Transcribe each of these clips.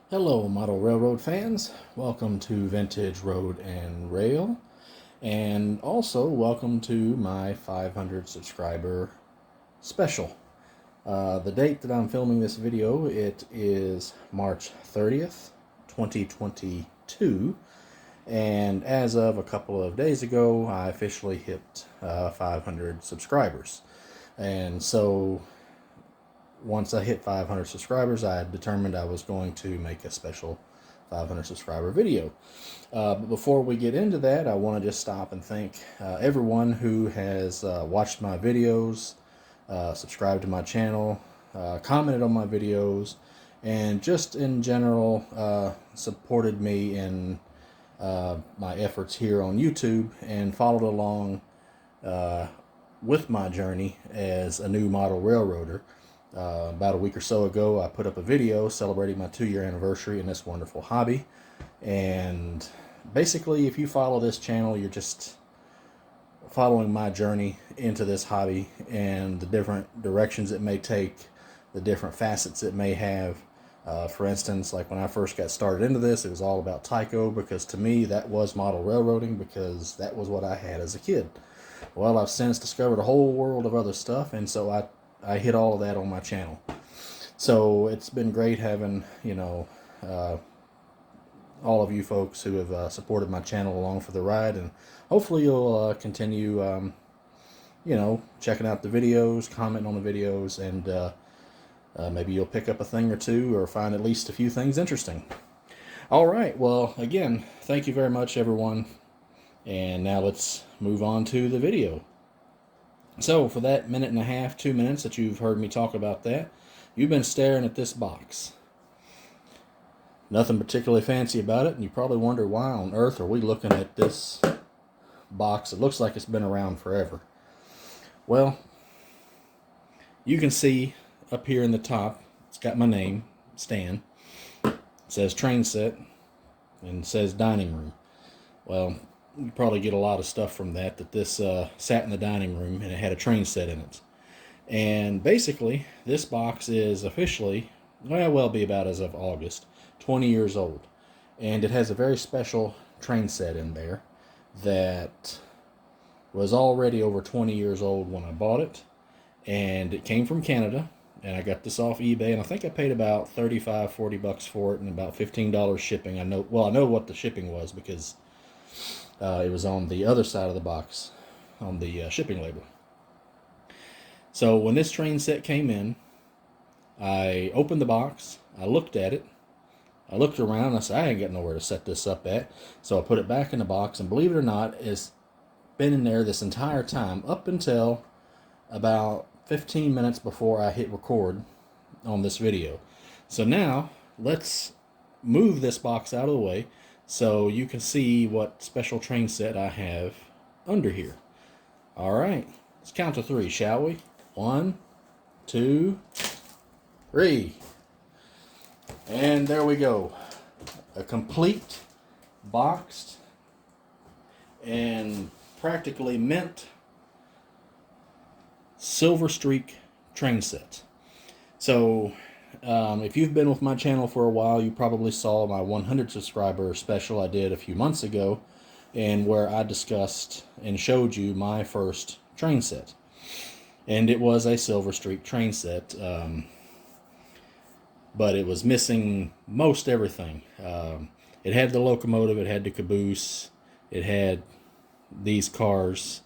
Hello, model railroad fans. Welcome to Vintage Road and Rail, and also welcome to my 500 subscriber special. The date that I'm filming this video, it is March 30th, 2022, and as of a couple of days ago, I officially hit 500 subscribers. And so once I hit 500 subscribers, I determined I was going to make a special 500 subscriber video. But before we get into that, I want to just stop and thank everyone who has watched my videos, subscribed to my channel, commented on my videos, and just in general supported me in my efforts here on YouTube and followed along with my journey as a new model railroader. About a week or so ago, I put up a video celebrating my 2-year anniversary in this wonderful hobby. And basically, if you follow this channel, you're just following my journey into this hobby and the different directions it may take, the different facets it may have. For instance, like when I first got started into this, it was all about Tyco, because to me that was model railroading, because that was what I had as a kid. Well, I've since discovered a whole world of other stuff, and so I hit all of that on my channel. So it's been great having, all of you folks who have supported my channel along for the ride, and hopefully you'll continue, checking out the videos, commenting on the videos, and maybe you'll pick up a thing or two or find at least a few things interesting. All right, well, again, thank you very much, everyone. And now let's move on to the video. So for that minute and a half, 2 minutes that you've heard me talk about that, you've been staring at this box. Nothing particularly fancy about it, and you probably wonder why on earth are we looking at this box. It looks like it's been around forever. Well, you can see up here in the top, it's got my name, Stan. It says train set, and it says dining room. Well, you probably get a lot of stuff from that this sat in the dining room and it had a train set in it. And basically, this box is officially, will be about as of August, 20 years old. And it has a very special train set in there that was already over 20 years old when I bought it. And it came from Canada, and I got this off eBay, and I think I paid about $35-40 for it and about $15 shipping. I know what the shipping was, because it was on the other side of the box on the shipping label. So when this train set came in, I opened the box, I looked at it, I looked around, and I said, I ain't got nowhere to set this up at. So I put it back in the box, and believe it or not, it's been in there this entire time, up until about 15 minutes before I hit record on this video. So now, let's move this box out of the way so you can see what special train set I have under here. All right, let's count to 3, shall we? 1, 2, 3. And there we go. A complete, boxed, and practically mint Silver Streak train set. So if you've been with my channel for a while, you probably saw my 100 subscriber special I did a few months ago, and where I discussed and showed you my first train set. And it was a Silver Streak train set, but it was missing most everything. It had the locomotive, it had the caboose, it had these cars,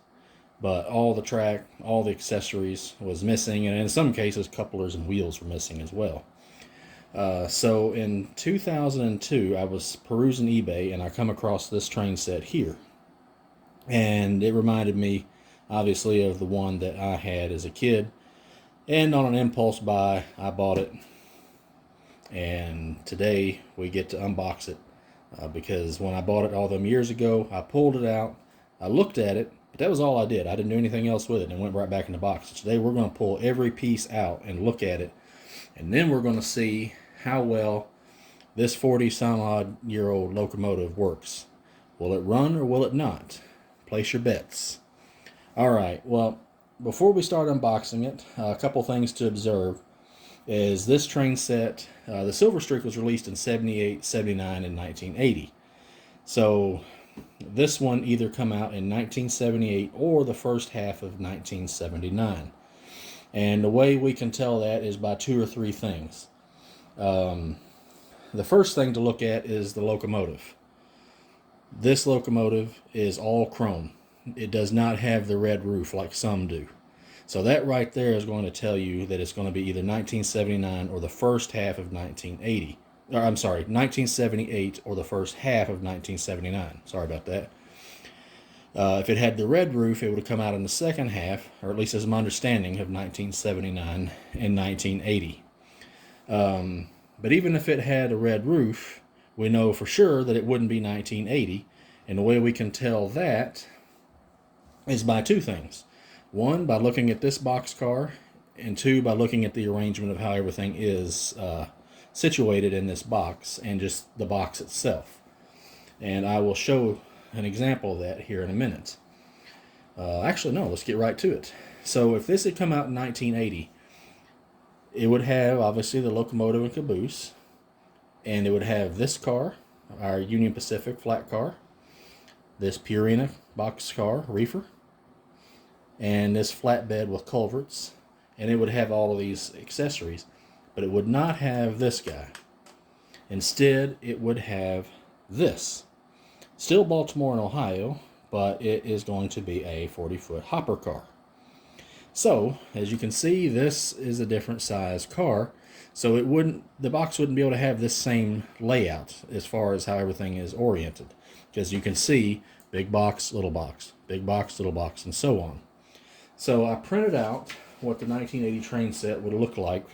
but all the track, all the accessories was missing, and in some cases couplers and wheels were missing as well. So in 2002, I was perusing eBay, and I come across this train set here. And it reminded me, obviously, of the one that I had as a kid. And on an impulse buy, I bought it. And today, we get to unbox it. Because when I bought it all them years ago, I pulled it out, I looked at it, but that was all I did. I didn't do anything else with it, and it went right back in the box. So today we're going to pull every piece out and look at it, and then we're going to see how well this 40-some-odd-year-old locomotive works. Will it run or will it not? Place your bets. All right, well, before we start unboxing it, a couple things to observe. is this train set, the Silver Streak was released in 78, 79, and 1980. So this one either come out in 1978 or the first half of 1979. And the way we can tell that is by two or three things. The first thing to look at is the locomotive. This locomotive is all chrome. It does not have the red roof like some do. So that right there is going to tell you that it's going to be either 1979 or the first half of 1980. Or, I'm sorry, 1978 or the first half of 1979. Sorry about that. If it had the red roof, it would have come out in the second half, or at least as my understanding, of 1979 and 1980. But even if it had a red roof, we know for sure that it wouldn't be 1980. And the way we can tell that is by two things. One, by looking at this boxcar, and two, by looking at the arrangement of how everything is situated in this box and just the box itself. And I will show an example of that here in a minute. Actually, no, let's get right to it. So if this had come out in 1980, it would have, obviously, the locomotive and caboose, and it would have this car, our Union Pacific flat car, this Purina boxcar reefer, and this flatbed with culverts, and it would have all of these accessories, but it would not have this guy. Instead, it would have this. Still Baltimore and Ohio, but it is going to be a 40-foot hopper car. So, as you can see, this is a different size car, so the box wouldn't be able to have this same layout as far as how everything is oriented, because you can see big box, little box, big box, little box, and so on. So I printed out what the 1980 train set would look like,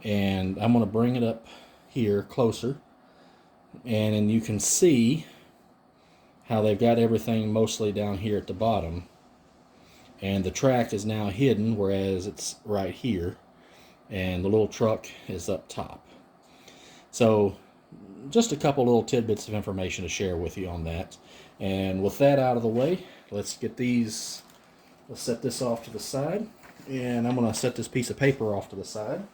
and I'm going to bring it up here closer, and then you can see how they've got everything mostly down here at the bottom, and the track is now hidden, whereas it's right here, and the little truck is up top. So just a couple little tidbits of information to share with you on that. And with that out of the way, let's set this off to the side, and I'm going to set this piece of paper off to the side.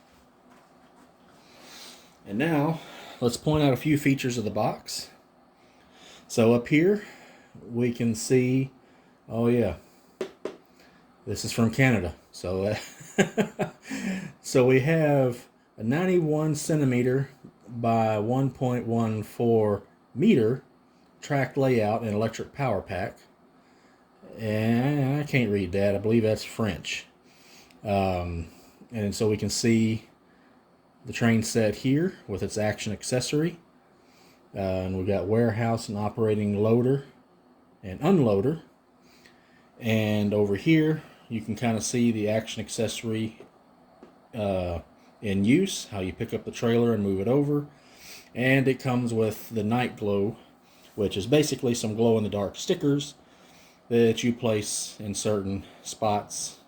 And now let's point out a few features of the box. So up here we can see, oh yeah, this is from Canada. So so we have a 91 centimeter by 1.14 meter track layout and electric power pack. And I can't read that. I believe that's French. And so we can see the train set here with its action accessory. And we've got warehouse and operating loader and unloader. And over here, you can kind of see the action accessory in use, how you pick up the trailer and move it over. And it comes with the night glow, which is basically some glow-in-the-dark stickers that you place in certain spots,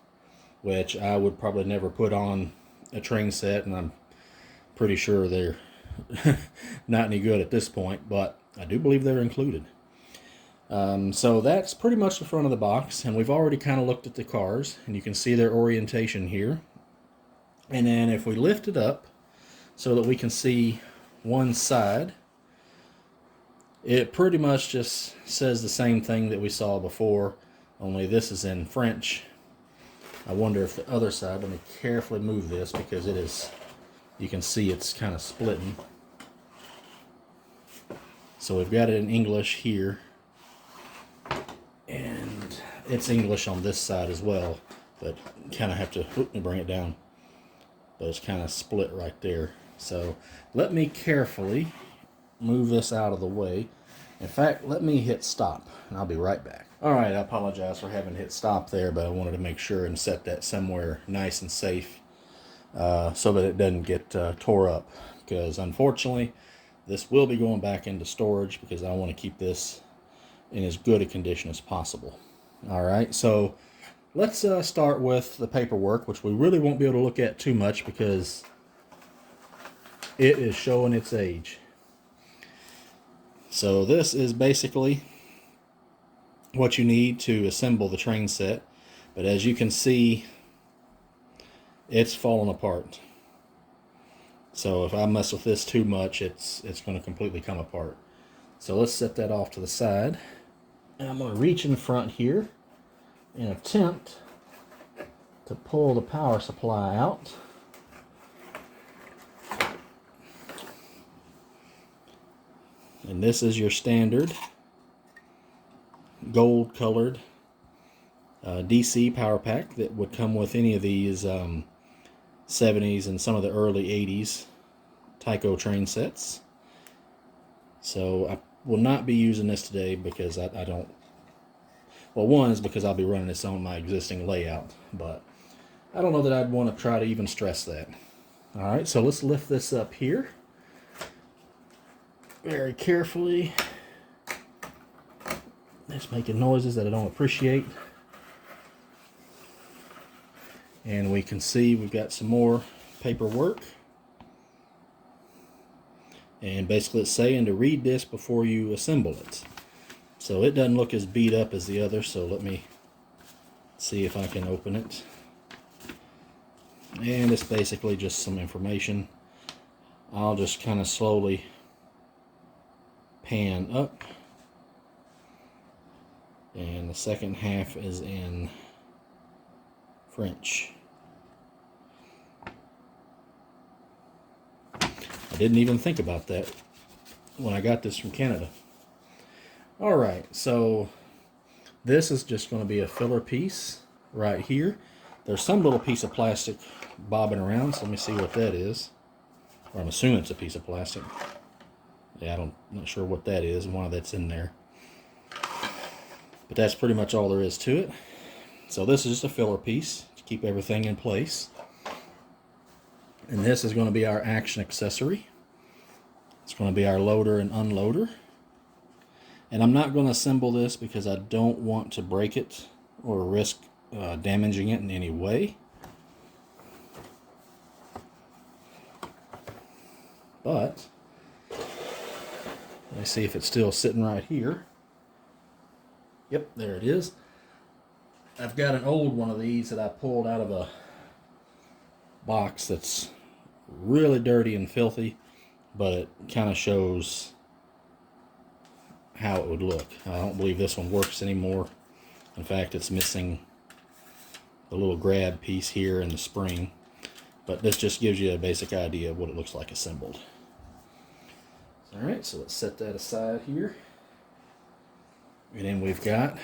which I would probably never put on a train set, and I'm pretty sure they're not any good at this point, but I do believe they're included. So that's pretty much the front of the box, and we've already kind of looked at the cars, and you can see their orientation here. And then if we lift it up so that we can see one side, it pretty much just says the same thing that we saw before, only this is in French. I wonder if the other side, let me carefully move this because it is, you can see it's kind of splitting. So we've got it in English here, and it's English on this side as well, but kind of have to, let me bring it down, but it's kind of split right there. So let me carefully move this out of the way. In fact, let me hit stop, and I'll be right back. All right, I apologize for having hit stop there, but I wanted to make sure and set that somewhere nice and safe so that it doesn't get tore up, because unfortunately, this will be going back into storage because I want to keep this in as good a condition as possible. All right, so let's start with the paperwork, which we really won't be able to look at too much because it is showing its age. So this is basically what you need to assemble the train set, but as you can see, it's falling apart. So if I mess with this too much, it's going to completely come apart. So let's set that off to the side. And I'm going to reach in front here and attempt to pull the power supply out. And this is your standard gold colored DC power pack that would come with any of these 70s and some of the early 80s Tyco train sets. So I will not be using this today because I don't, well, one is because I'll be running this on my existing layout, but I don't know that I'd want to try to even stress that. All right, so let's lift this up here very carefully. It's making noises that I don't appreciate. And we can see we've got some more paperwork. And basically it's saying to read this before you assemble it. So it doesn't look as beat up as the other, so let me see if I can open it. And it's basically just some information. I'll just kind of slowly pan up. And the second half is in French. I didn't even think about that when I got this from Canada. Alright, so this is just going to be a filler piece right here. There's some little piece of plastic bobbing around, so let me see what that is. Or I'm assuming it's a piece of plastic. Yeah, I'm not sure what that is and why that's in there. But that's pretty much all there is to it. So this is just a filler piece to keep everything in place. And this is going to be our action accessory. It's going to be our loader and unloader. And I'm not going to assemble this because I don't want to break it or risk damaging it in any way. But let me see if it's still sitting right here. Yep, there it is. I've got an old one of these that I pulled out of a box that's really dirty and filthy, but it kind of shows how it would look. I don't believe this one works anymore. In fact, it's missing the little grab piece here and the spring, but this just gives you a basic idea of what it looks like assembled. Alright, so let's set that aside here. And then we've got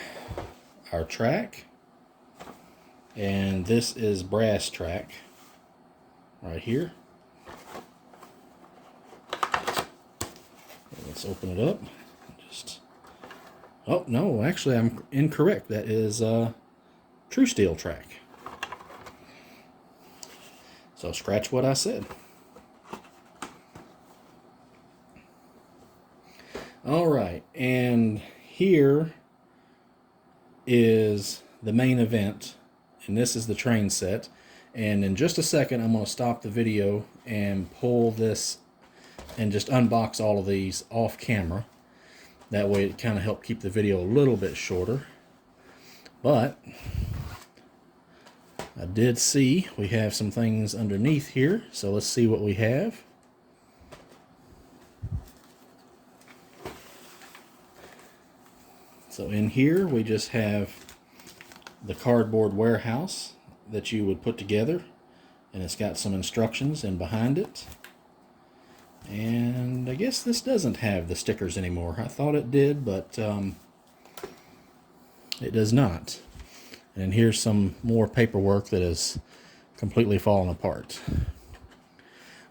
our track. And this is brass track right here. Let's open it up. Just, oh no, actually I'm incorrect. That is true steel track. So scratch what I said. All right, and here is the main event, and this is the train set. And in just a second, I'm going to stop the video and pull this and just unbox all of these off camera. That way it kind of helps keep the video a little bit shorter. But I did see we have some things underneath here, so let's see what we have. So in here we just have the cardboard warehouse that you would put together, and it's got some instructions in behind it. And I guess this doesn't have the stickers anymore. I thought it did, but it does not. And here's some more paperwork that is completely fallen apart.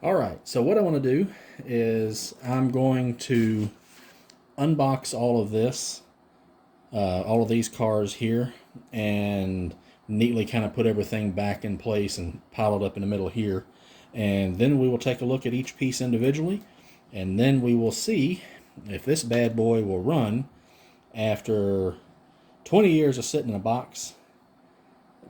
Alright, so what I want to do is I'm going to unbox all of this, all of these cars here, and neatly kind of put everything back in place and pile it up in the middle here. And then we will take a look at each piece individually, and then we will see if this bad boy will run after 20 years of sitting in a box,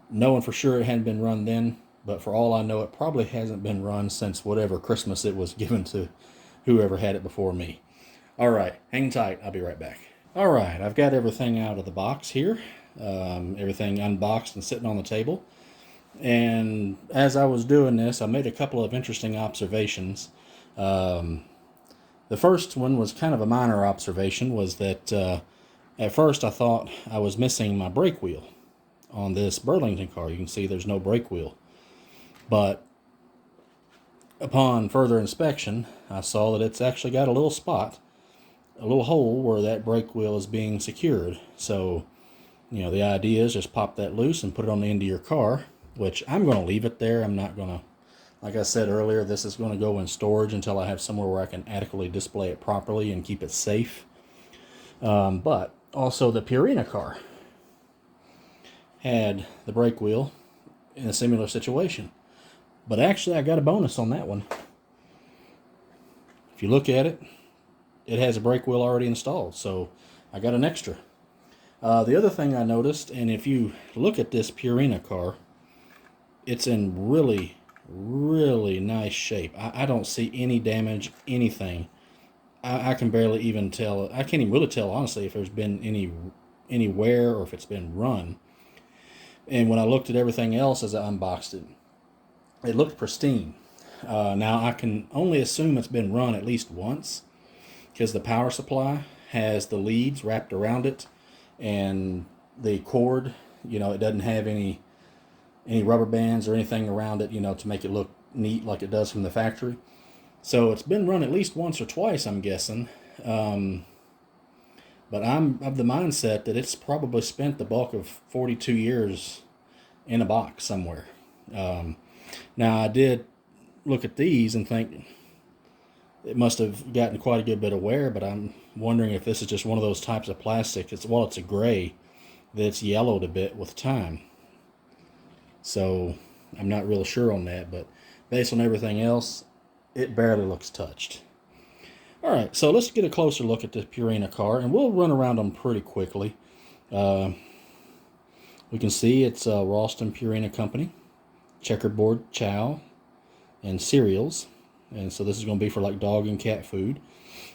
knowing for sure it hadn't been run then, but for all I know it probably hasn't been run since whatever Christmas it was given to whoever had it before me. Alright, hang tight, I'll be right back. Alright, I've got everything out of the box here, everything unboxed and sitting on the table. And as I was doing this, I made a couple of interesting observations. The first one was kind of a minor observation, was that at first I thought I was missing my brake wheel on this Burlington car. You can see there's no brake wheel. But upon further inspection, I saw that it's actually got a little spot, a little hole where that brake wheel is being secured. So, the idea is just pop that loose and put it on the end of your car, which I'm going to leave it there. I'm not going to, like I said earlier, this is going to go in storage until I have somewhere where I can adequately display it properly and keep it safe. But also the Purina car had the brake wheel in a similar situation. But actually, I got a bonus on that one. If you look at it, it has a brake wheel already installed, so I got an extra. The other thing I noticed, and if you look at this Purina car, it's in really, really nice shape. I don't see any damage, anything. I can barely even tell. I can't even really tell, honestly, if there's been any wear or if it's been run. And when I looked at everything else as I unboxed it, it looked pristine. Now, I can only assume it's been run at least once, because the power supply has the leads wrapped around it, and the cord, it doesn't have any rubber bands or anything around it, to make it look neat like it does from the factory. So it's been run at least once or twice, I'm guessing. But I'm of the mindset that it's probably spent the bulk of 42 years in a box somewhere. Now, I did look at these and think it must have gotten quite a good bit of wear, but I'm wondering if this is just one of those types of plastic. It's a gray, that it's yellowed a bit with time. So I'm not real sure on that, but based on everything else, it barely looks touched. All right, so let's get a closer look at this Purina car, and we'll run around them pretty quickly. We can see it's Ralston Purina Company, checkerboard chow, and cereals. And so this is going to be for like dog and cat food.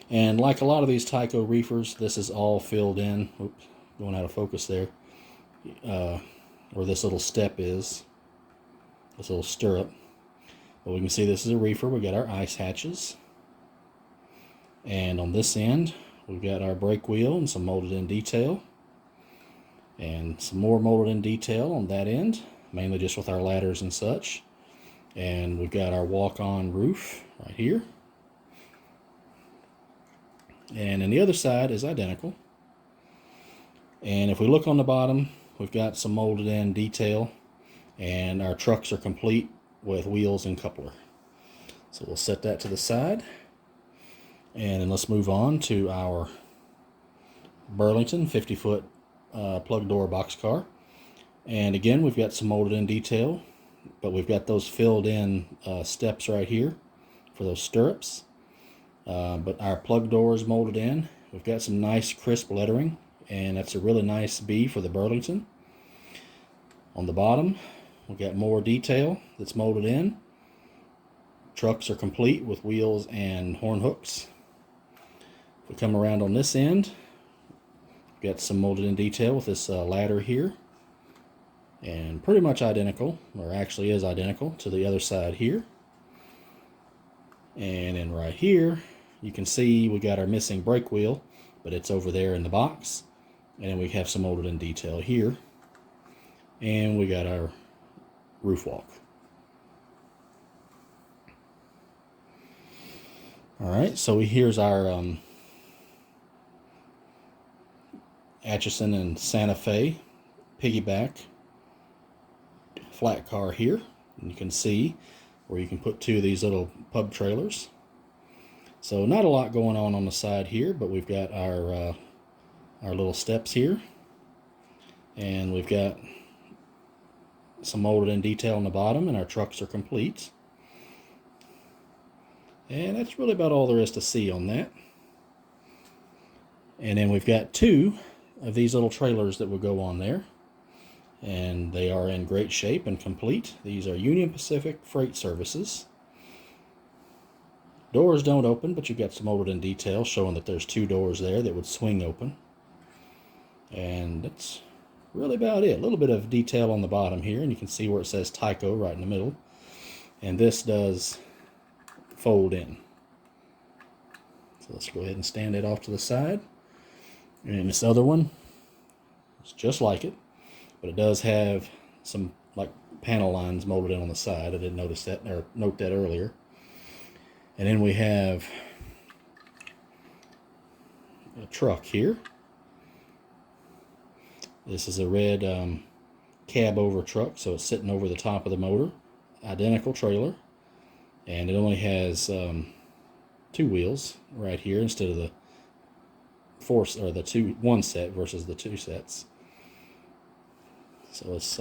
And like a lot of these Tyco reefers, this is all filled in. Oops, going out of focus there. Where this little step is. This little stirrup. But we can see this is a reefer. We got our ice hatches. And on this end, we've got our brake wheel and some molded in detail. And some more molded in detail on that end, mainly just with our ladders and such. And we've got our walk-on roof right here. And then the other side is identical. And if we look on the bottom, we've got some molded in detail. And our trucks are complete with wheels and coupler. So we'll set that to the side. And then let's move on to our Burlington 50-foot plug door boxcar. And again, we've got some molded in detail, but we've got those filled in steps right here for those stirrups. But our plug door is molded in. We've got some nice crisp lettering, and that's a really nice B for the Burlington. On the bottom, we've got more detail that's molded in. Trucks are complete with wheels and horn hooks. If we come around on this end, we've got some molded in detail with this ladder here. And pretty much identical, or actually is identical, to the other side here. And then right here, you can see we got our missing brake wheel, but it's over there in the box. And then we have some molded in detail here. And we got our roof walk. Alright, so here's our Atchison and Santa Fe piggyback flat car here. And you can see where you can put two of these little pub trailers. So not a lot going on the side here, but we've got our little steps here, and we've got some molded in detail on the bottom, and our trucks are complete. And that's really about all there is to see on that. And then we've got two of these little trailers that will go on there, and they are in great shape and complete. These are Union Pacific Freight Services. Doors don't open, but you've got some molded in detail showing that there's two doors there that would swing open. And that's really about it. A little bit of detail on the bottom here, and you can see where it says Tyco right in the middle. And this does fold in. So let's go ahead and stand it off to the side. And this other one is just like it, but it does have some like panel lines molded in on the side. I didn't notice that or note that earlier. And then we have a truck here. This is a red cab over truck, so it's sitting over the top of the motor. Identical trailer, and it only has 2 wheels right here instead of the one set versus the 2 sets. So let's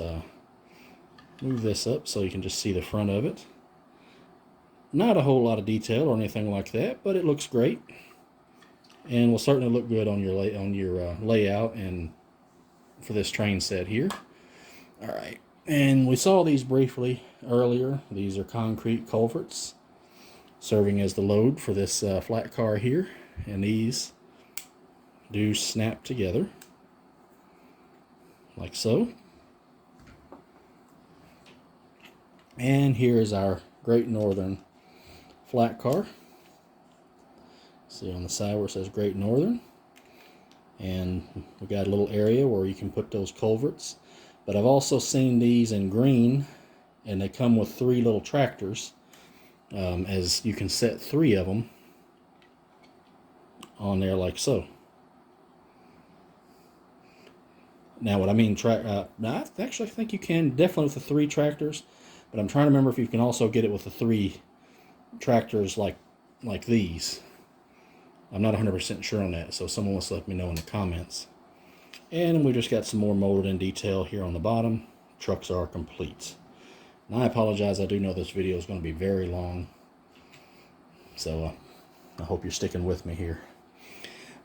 move this up so you can just see the front of it. Not a whole lot of detail or anything like that, but it looks great, and will certainly look good on your layout and for this train set here. All right, and we saw these briefly earlier. These are concrete culverts serving as the load for this flat car here, and these do snap together like so. And here is our Great Northern flat car. See on the side where it says Great Northern, and we got a little area where you can put those culverts. But I've also seen these in green, and they come with 3 little tractors, as you can set 3 of them on there like so. Now what I mean, I actually think you can definitely with the 3 tractors, but I'm trying to remember if you can also get it with the 3 tractors like these. I'm not 100% sure on that, so someone wants to let me know in the comments. And we just got some more molded in detail here on the bottom. Trucks are complete. And I apologize, I do know this video is going to be very long, so I hope you're sticking with me here.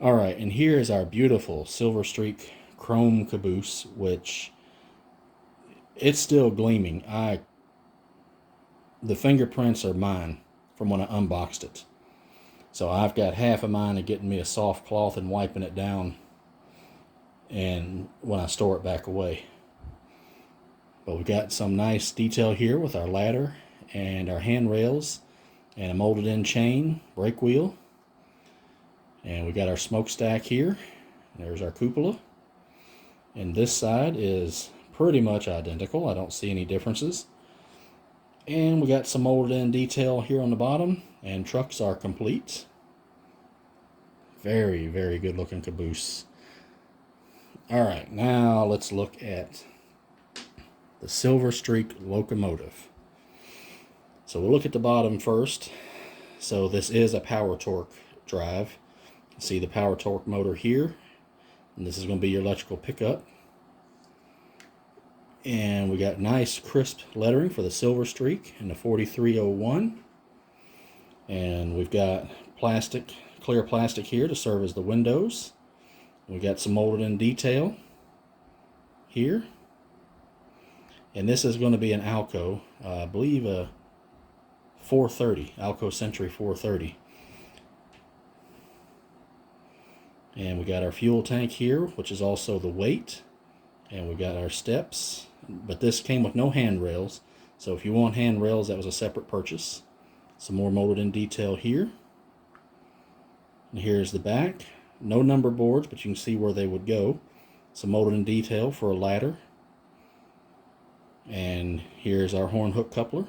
Alright, and here is our beautiful Silver Streak chrome caboose, which it's still gleaming. The fingerprints are mine from when I unboxed it. So I've got half of mine of getting me a soft cloth and wiping it down, and when I store it back away. But we've got some nice detail here with our ladder and our handrails and a molded in chain brake wheel. And we got our smokestack here. There's our cupola. And this side is pretty much identical. I don't see any differences. And we got some molded in detail here on the bottom, and trucks are complete. Very, very good looking caboose. Alright, now let's look at the Silver Streak locomotive. So we'll look at the bottom first. So this is a power torque drive. You see the power torque motor here, and this is going to be your electrical pickup. And we got nice crisp lettering for the Silver Streak and the 4301. And we've got clear plastic here to serve as the windows. We got some molded in detail here. And this is going to be an Alco, I believe a 430, Alco Century 430. And we got our fuel tank here, which is also the weight. And we got our steps, but this came with no handrails. So if you want handrails, that was a separate purchase. Some more molded in detail here. And here's the back. No number boards, but you can see where they would go. Some molded in detail for a ladder. And here's our horn hook coupler.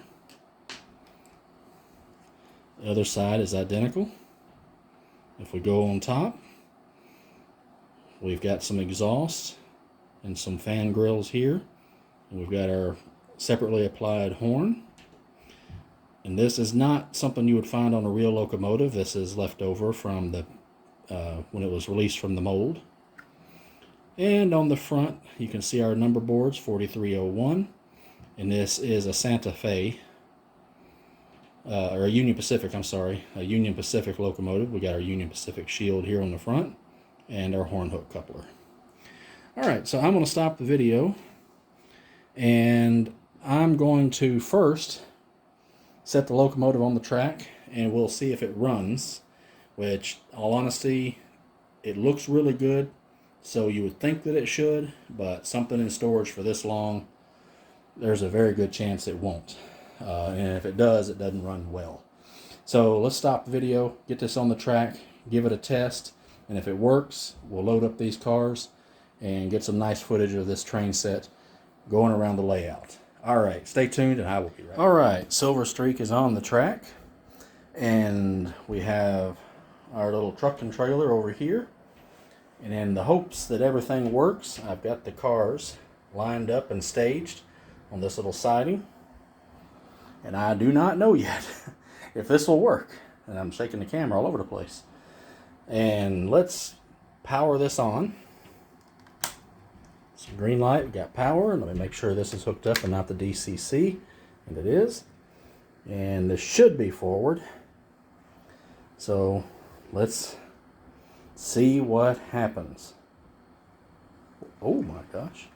The other side is identical. If we go on top, we've got some exhaust and some fan grills here. And we've got our separately applied horn. And this is not something you would find on a real locomotive. This is left over from the when it was released from the mold. And on the front, you can see our number boards, 4301. And this is a Santa Fe, or a Union Pacific, I'm sorry, a Union Pacific locomotive. We got our Union Pacific shield here on the front and our horn hook coupler. Alright, so I'm going to stop the video, and I'm going to first set the locomotive on the track, and we'll see if it runs, which, all honesty, it looks really good. So you would think that it should, but something in storage for this long, there's a very good chance it won't. And if it does, it doesn't run well. So let's stop the video, get this on the track, give it a test, and if it works, we'll load up these cars and get some nice footage of this train set going around the layout. All right, stay tuned and I will be right back. All right, Silver Streak is on the track, and we have our little truck and trailer over here. And in the hopes that everything works, I've got the cars lined up and staged on this little siding. And I do not know yet if this will work. And I'm shaking the camera all over the place. And let's power this on. It's a green light, we got power. Let me make sure this is hooked up and not the DCC. And it is. And this should be forward. So let's see what happens. Oh my gosh.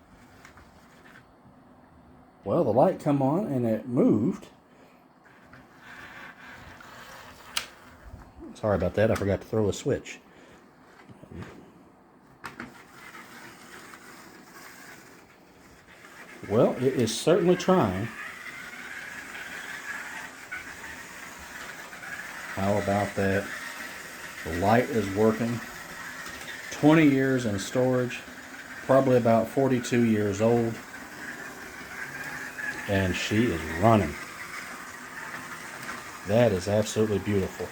Well, the light come on and it moved. Sorry about that, I forgot to throw a switch. Well, it is certainly trying. How about that? The light is working. 20 years in storage, probably about 42 years old. And she is running. That is absolutely beautiful.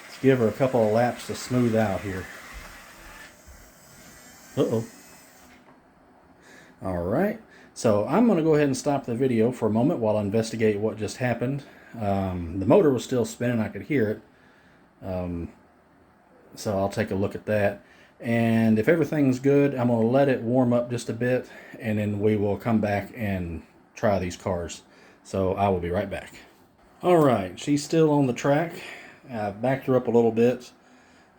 Let's give her a couple of laps to smooth out here. Uh-oh. All right. So I'm going to go ahead and stop the video for a moment while I investigate what just happened. The motor was still spinning. I could hear it. So I'll take a look at that. And if everything's good, I'm going to let it warm up just a bit, and then we will come back and try these cars. So I will be right back. All right, she's still on the track. I've backed her up a little bit,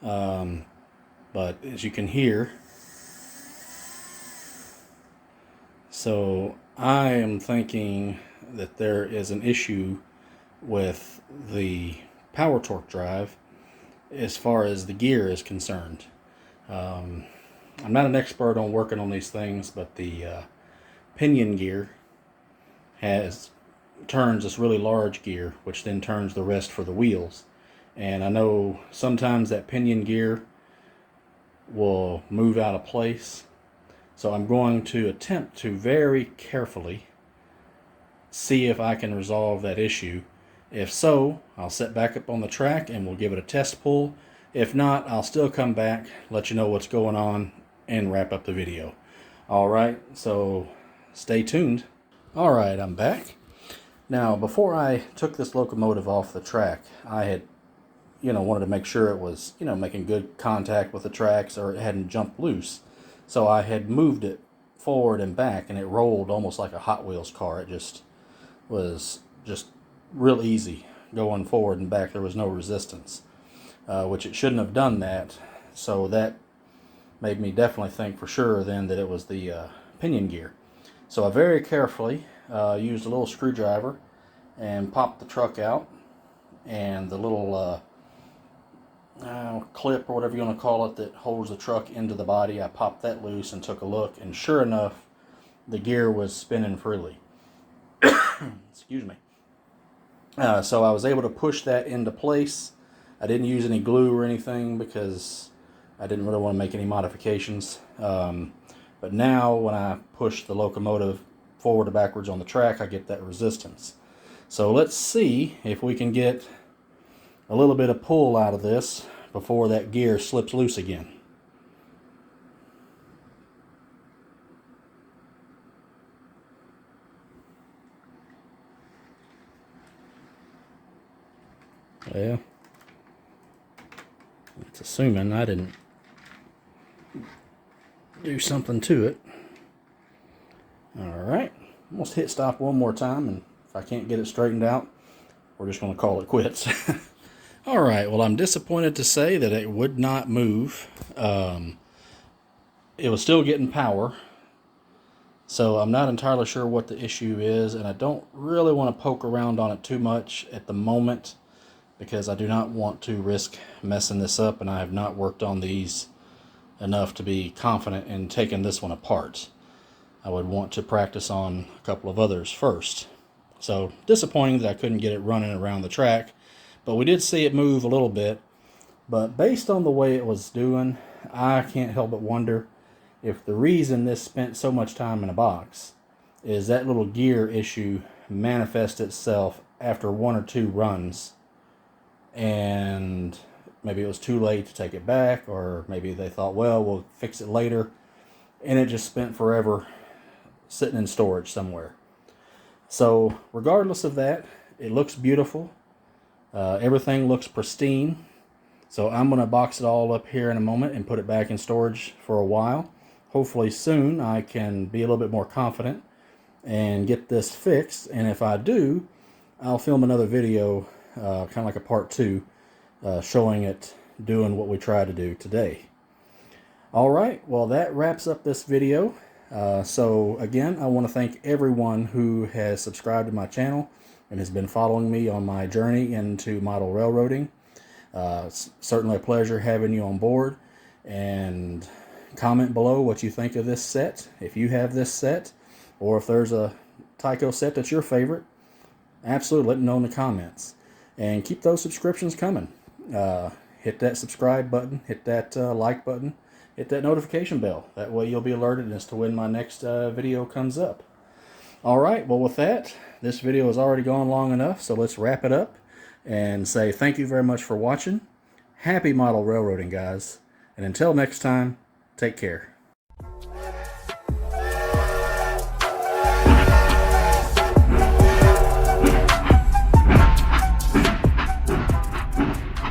but as you can hear, so I am thinking that there is an issue with the power torque drive as far as the gear is concerned. I'm not an expert on working on these things, but the pinion gear turns this really large gear, which then turns the rest for the wheels. And I know sometimes that pinion gear will move out of place. So I'm going to attempt to very carefully see if I can resolve that issue. If so, I'll set back up on the track and we'll give it a test pull. If not, I'll still come back, let you know what's going on, and wrap up the video. Alright, so stay tuned. Alright, I'm back. Now, before I took this locomotive off the track, I had, wanted to make sure it was, making good contact with the tracks or it hadn't jumped loose. So I had moved it forward and back, and it rolled almost like a Hot Wheels car. It just was real easy going forward and back. There was no resistance. Which it shouldn't have done that, so that made me definitely think for sure then that it was the pinion gear. So I very carefully used a little screwdriver and popped the truck out, and the little clip or whatever you want to call it that holds the truck into the body, I popped that loose and took a look, and sure enough, the gear was spinning freely. Excuse me. So I was able to push that into place. I didn't use any glue or anything because I didn't really want to make any modifications. But now when I push the locomotive forward or backwards on the track, I get that resistance. So let's see if we can get a little bit of pull out of this before that gear slips loose again. Well, it's assuming I didn't do something to it. Alright, almost hit stop one more time, and if I can't get it straightened out, we're just going to call it quits. Alright, well, I'm disappointed to say that it would not move. It was still getting power, so I'm not entirely sure what the issue is, and I don't really want to poke around on it too much at the moment, because I do not want to risk messing this up, and I have not worked on these enough to be confident in taking this one apart. I would want to practice on a couple of others first. So disappointing that I couldn't get it running around the track, but we did see it move a little bit. But based on the way it was doing, I can't help but wonder if the reason this spent so much time in a box is that little gear issue manifests itself after 1 or 2 runs, and maybe it was too late to take it back, or maybe they thought, well, we'll fix it later, and it just spent forever sitting in storage somewhere. So regardless of that, it looks beautiful. Everything looks pristine. So I'm going to box it all up here in a moment and put it back in storage for a while. Hopefully soon I can be a little bit more confident and get this fixed. And if I do, I'll film another video, kind of like a part 2, showing it doing what we tried to do today. Alright, well that wraps up this video. So again, I want to thank everyone who has subscribed to my channel and has been following me on my journey into model railroading. It's certainly a pleasure having you on board, and comment below what you think of this set, if you have this set, or if there's a Tyco set that's your favorite. Absolutely let me know in the comments, and keep those subscriptions coming. Hit that subscribe button, hit that like button, hit that notification bell. That way you'll be alerted as to when my next video comes up. Alright, well with that, this video has already gone long enough, so let's wrap it up and say thank you very much for watching. Happy model railroading, guys. And until next time, take care.